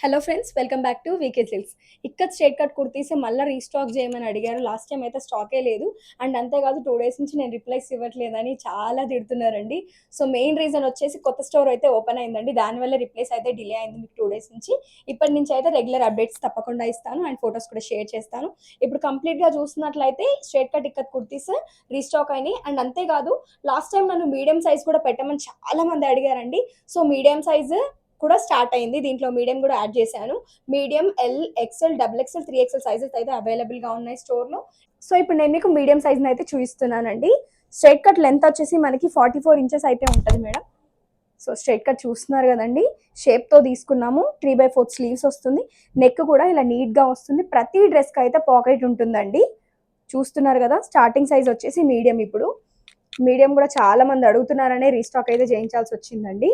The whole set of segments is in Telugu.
Hello friends, welcome back to VK Silks. Ikkat straight cut kurtis మళ్ళీ రీస్టాక్ చేయమని అడిగారు. లాస్ట్ టైం అయితే స్టాకే లేదు. అండ్ అంతేకాదు 2 డేస్ నుంచి నేను రిప్లైస్ ఇవ్వట్లేదని చాలా తిడుతున్నారండి. సో మెయిన్ రీజన్ వచ్చేసి కొత్త స్టోర్ అయితే ఓపెన్ అయిందండి. దానివల్ల రిప్లైస్ అయితే డిలే అయింది మీకు 2 డేస్ నుంచి. ఇప్పటి నుంచి అయితే రెగ్యులర్ అప్డేట్స్ తప్పకుండా ఇస్తాను అండ్ ఫొటోస్ కూడా షేర్ చేస్తాను. ఇప్పుడు కంప్లీట్గా చూసినట్లయితే straight cut ikat kurtis restock అయినాయి. అండ్ అంతేకాదు లాస్ట్ టైం నన్ను మీడియం సైజ్ కూడా పెట్టమని చాలా మంది అడిగారండి. సో మీడియం సైజ్ కూడా స్టార్ట్ అయింది. దీంట్లో మీడియం కూడా యాడ్ చేశాను. Medium, L, XL, double XL, 3XL sizes అయితే అవైలబుల్గా ఉన్నాయి స్టోర్లో. సో ఇప్పుడు నేను మీకు మీడియం సైజ్ని అయితే చూపిస్తున్నానండి. స్ట్రైట్ కట్ లెంత్ వచ్చేసి మనకి 44 ఇంచెస్ అయితే ఉంటుంది మేడం. సో స్ట్రైట్ కట్ చూస్తున్నారు కదండి, షేప్తో తీసుకున్నాము. 3/4 స్లీవ్స్ వస్తుంది. నెక్ కూడా ఇలా నీట్గా వస్తుంది. ప్రతి డ్రెస్కి అయితే పాకెట్ ఉంటుందండి. చూస్తున్నారు కదా, స్టార్టింగ్ సైజ్ వచ్చేసి మీడియం. ఇప్పుడు మీడియం కూడా చాలా మంది అడుగుతున్నారనే రీస్టాక్ అయితే చేయించాల్సి వచ్చిందండి.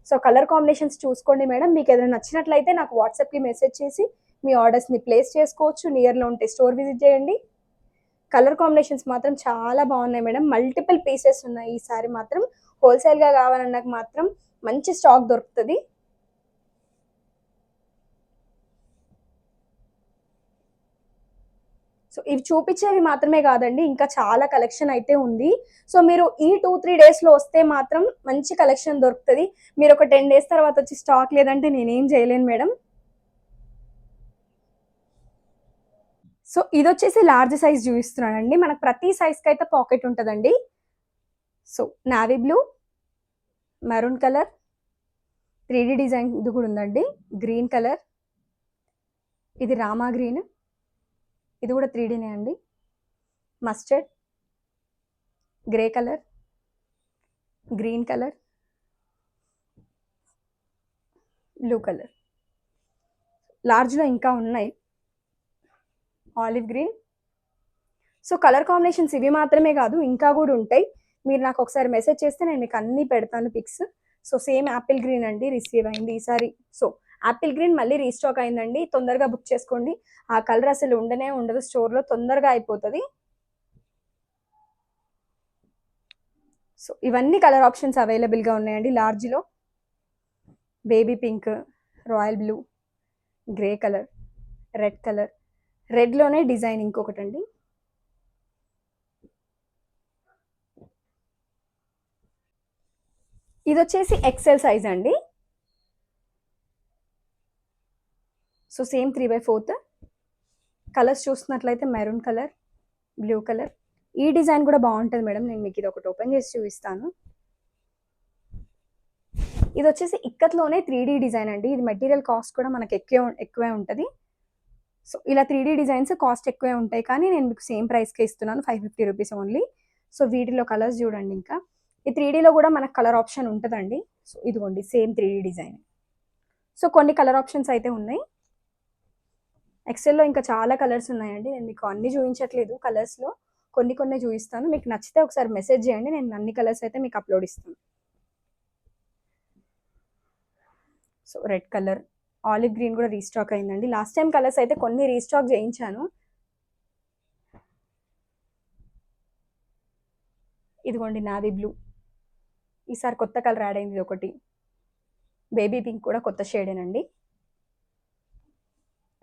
సో కలర్ కాంబినేషన్స్ చూసుకోండి మేడం. మీకు ఏదైనా నచ్చినట్లయితే నాకు వాట్సాప్కి మెసేజ్ చేసి మీ ఆర్డర్స్ని ప్లేస్ చేసుకోవచ్చు. నియర్లో ఉంటే స్టోర్ విజిట్ చేయండి. కలర్ కాంబినేషన్స్ మాత్రం చాలా బాగున్నాయి మేడం. మల్టిపుల్ పీసెస్ ఉన్నాయి. ఈసారి మాత్రం హోల్సేల్గా కావాలన్నాక మాత్రం మంచి స్టాక్ దొరుకుతుంది. సో ఇవి చూపించేవి మాత్రమే కాదండి, ఇంకా చాలా కలెక్షన్ అయితే ఉంది. సో మీరు ఈ 2-3 డేస్లో వస్తే మాత్రం మంచి కలెక్షన్ దొరుకుతుంది. మీరు ఒక 10 డేస్ తర్వాత వచ్చి స్టాక్ లేదంటే నేనేం చేయలేను మేడం. సో ఇది వచ్చేసి లార్జ్ సైజ్ చూపిస్తున్నానండి. మనకు ప్రతి సైజ్కి అయితే పాకెట్ ఉంటుందండి. So navy blue, maroon colour, 3D design ఇది కూడా ఉందండి. గ్రీన్ కలర్, ఇది రామా గ్రీన్, ఇది కూడా 3Dనే అండి. Mustard, grey colour, green colour, blue colour. లార్జ్లో ఇంకా ఉన్నాయి. Olive green. So colour combinations ఇవి మాత్రమే కాదు, ఇంకా కూడా ఉంటాయి. మీరు నాకు ఒకసారి మెసేజ్ చేస్తే నేను మీకు అన్నీ పెడతాను pics. So same apple green అండి, రిసీవ్ అయింది ఈసారి. సో యాపిల్ గ్రీన్ మళ్ళీ రీస్టాక్ అయిందండి. తొందరగా బుక్ చేసుకోండి. ఆ కలర్ అసలు ఉండనే ఉండదు స్టోర్లో, తొందరగా అయిపోతుంది. సో ఇవన్నీ కలర్ ఆప్షన్స్ అవైలబుల్గా ఉన్నాయండి. లార్జ్లో baby pink, royal blue, grey colour, red colour, రెడ్లోనే డిజైన్ ఇంకొకటి అండి. ఇది వచ్చేసి ఎక్సెల్ సైజ్ అండి. So same 3/4. కలర్స్ చూస్తున్నట్లయితే మెరూన్ కలర్, బ్లూ కలర్. ఈ డిజైన్ కూడా బాగుంటుంది మేడం. నేను మీకు ఇది ఒకటి ఓపెన్ చేసి చూపిస్తాను. ఇది వచ్చేసి ఇక్కత్లోనే 3D డిజైన్ అండి. ఇది మెటీరియల్ కాస్ట్ కూడా మనకి ఎక్కువే ఉంటుంది. సో ఇలా 3D డిజైన్స్ కాస్ట్ ఎక్కువే ఉంటాయి, కానీ నేను మీకు సేమ్ ప్రైస్కే ఇస్తున్నాను, 550 రూపీస్ ఓన్లీ. సో వీటిలో కలర్స్ చూడండి. ఇంకా ఈ 3Dలో కూడా మనకు కలర్ ఆప్షన్ ఉంటుందండి. సో ఇదిగోండి సేమ్ 3D డిజైన్. సో కొన్ని కలర్ ఆప్షన్స్ అయితే ఉన్నాయి. ఎక్సెల్లో ఇంకా చాలా కలర్స్ ఉన్నాయండి. నేను మీకు అన్ని చూపించట్లేదు, కలర్స్లో కొన్ని చూపిస్తాను. మీకు నచ్చితే ఒకసారి మెసేజ్ చేయండి, నేను అన్ని కలర్స్ అయితే మీకు అప్లోడ్ ఇస్తాను. So red colour, olive green కూడా రీస్టాక్ అయిందండి. లాస్ట్ టైం కలర్స్ అయితే కొన్ని రీస్టాక్ చేయించాను. ఇదిగోండి నావీ బ్లూ, ఈసారి కొత్త కలర్ యాడ్ అయింది ఒకటి. బేబీ పింక్ కూడా కొత్త షేడేనండి.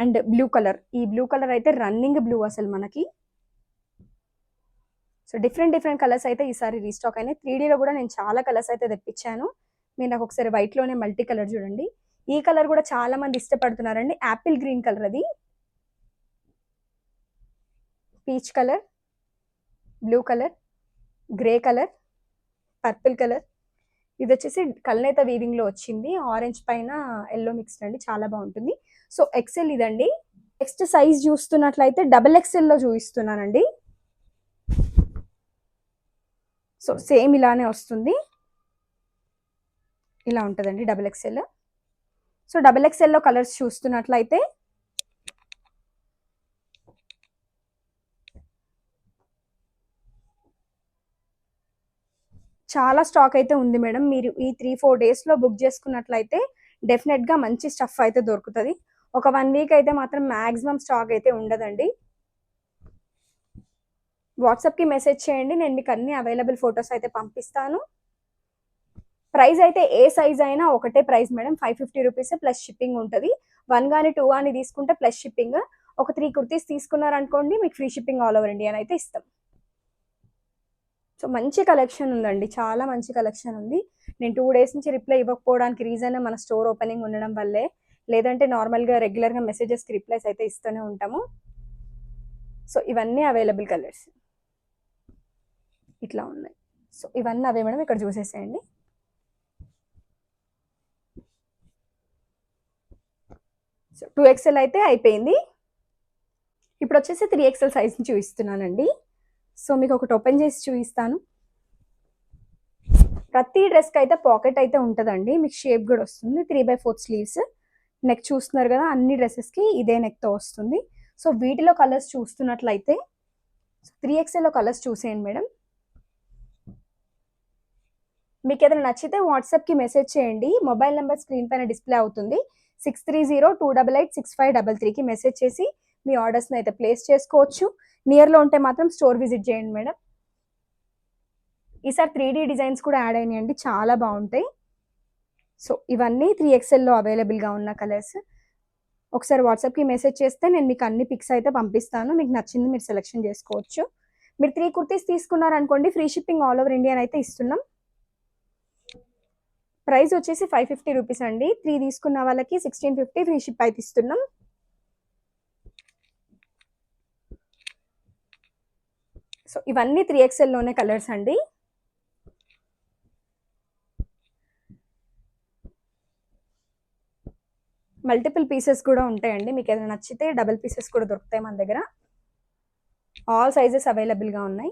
అండ్ బ్లూ కలర్, ఈ బ్లూ కలర్ అయితే రన్నింగ్ బ్లూ అసలు మనకి. సో డిఫరెంట్ కలర్స్ అయితే ఈసారి రీస్టాక్ అయినాయి. 3Dలో కూడా నేను చాలా కలర్స్ అయితే తెప్పించాను. మీరు నాకు ఒకసారి వైట్లోనే మల్టీ కలర్ చూడండి. ఈ కలర్ కూడా చాలా మంది ఇష్టపడుతున్నారండి. యాపిల్ గ్రీన్ కలర్, అది peach colour, blue colour, grey colour, purple colour. ఇది వచ్చేసి కల్నేత వీవింగ్లో వచ్చింది. ఆరెంజ్ పైన ఎల్లో మిక్స్డ్ అండి, చాలా బాగుంటుంది. సో ఎక్సెల్ ఇదండి. నెక్స్ట్ సైజ్ చూస్తున్నట్లయితే XXL చూపిస్తున్నానండి. సో సేమ్ ఇలానే వస్తుంది, ఇలా ఉంటుందండి XXL. సో XXLలో కలర్స్ చూస్తున్నట్లయితే చాలా స్టాక్ అయితే ఉంది మేడం. మీరు ఈ 3-4 డేస్లో బుక్ చేసుకున్నట్లయితే డెఫినెట్గా మంచి స్టఫ్ అయితే దొరుకుతుంది. ఒక 1 వీక్ అయితే మాత్రం మ్యాక్సిమం స్టాక్ అయితే ఉండదండి. వాట్సాప్కి మెసేజ్ చేయండి, నేను మీకు అన్ని అవైలబుల్ ఫొటోస్ అయితే పంపిస్తాను. ప్రైస్ అయితే ఏ సైజ్ అయినా ఒకటే price madam, 550 rupees plus shipping ఉంటుంది. 1 కానీ 2 కానీ తీసుకుంటే ప్లస్ షిప్పింగ్. ఒక 3 కుర్తీస్ తీసుకున్నారనుకోండి మీకు free shipping all over India అయితే ఇస్తాం. సో మంచి కలెక్షన్ ఉందండి, చాలా మంచి కలెక్షన్ ఉంది. నేను 2 డేస్ నుంచి రిప్లై ఇవ్వకపోవడానికి రీజన్ మన స్టోర్ ఓపెనింగ్ ఉండడం వల్లే. లేదంటే నార్మల్గా రెగ్యులర్గా మెసేజెస్కి రిప్లైస్ అయితే ఇస్తూనే ఉంటాము. సో ఇవన్నీ అవైలబుల్ కలర్స్ ఇట్లా ఉన్నాయి. సో ఇవన్నీ అవే మేడం, ఇక్కడ చూసేసేయండి. సో 2XL అయితే అయిపోయింది. ఇప్పుడు వచ్చేసి 3XL సైజ్ని చూపిస్తున్నానండి. సో మీకు ఒకటి ఓపెన్ చేసి చూపిస్తాను. ప్రతి డ్రెస్కి అయితే పాకెట్ అయితే ఉంటుందండి, మీకు షేప్ కూడా వస్తుంది. 3/4 స్లీవ్స్. నెక్ చూస్తున్నారు కదా, అన్ని డ్రెస్సెస్కి ఇదే నెక్తో వస్తుంది. సో వీటిలో కలర్స్ చూస్తున్నట్లయితే 3XLలో కలర్స్ చూసేయండి మేడం. మీకు ఏదైనా నచ్చితే వాట్సాప్కి మెసేజ్ చేయండి. మొబైల్ నెంబర్ స్క్రీన్ పైన డిస్ప్లే అవుతుంది. 6302886533కి మెసేజ్ చేసి మీ ఆర్డర్స్ని అయితే ప్లేస్ చేసుకోవచ్చు. నియర్లో ఉంటే మాత్రం స్టోర్ విజిట్ చేయండి మేడం. ఈసారి 3D డిజైన్స్ కూడా యాడ్ అయినాయండి, చాలా బాగుంటాయి. సో ఇవన్నీ 3XLలో అవైలబుల్గా ఉన్న కలర్స్. ఒకసారి వాట్సాప్కి మెసేజ్ చేస్తే నేను మీకు అన్ని పిక్స్ అయితే పంపిస్తాను. మీకు నచ్చింది మీరు సెలెక్షన్ చేసుకోవచ్చు. మీరు 3 కుర్తీస్ తీసుకున్నారనుకోండి free shipping all over India అయితే ఇస్తున్నాం. ప్రైస్ వచ్చేసి 550 రూపీస్ అండి. 3 తీసుకున్న వాళ్ళకి 1650 ఫ్రీ షిప్ అయితే ఇస్తున్నాం. సో ఇవన్నీ 3XLలోనే కలర్స్ అండి. మల్టిపుల్ పీసెస్ కూడా ఉంటాయండి, మీకు ఏదైనా నచ్చితే డబుల్ పీసెస్ కూడా దొరుకుతాయి మన దగ్గర. ఆల్ సైజెస్ అవైలబుల్గా ఉన్నాయి.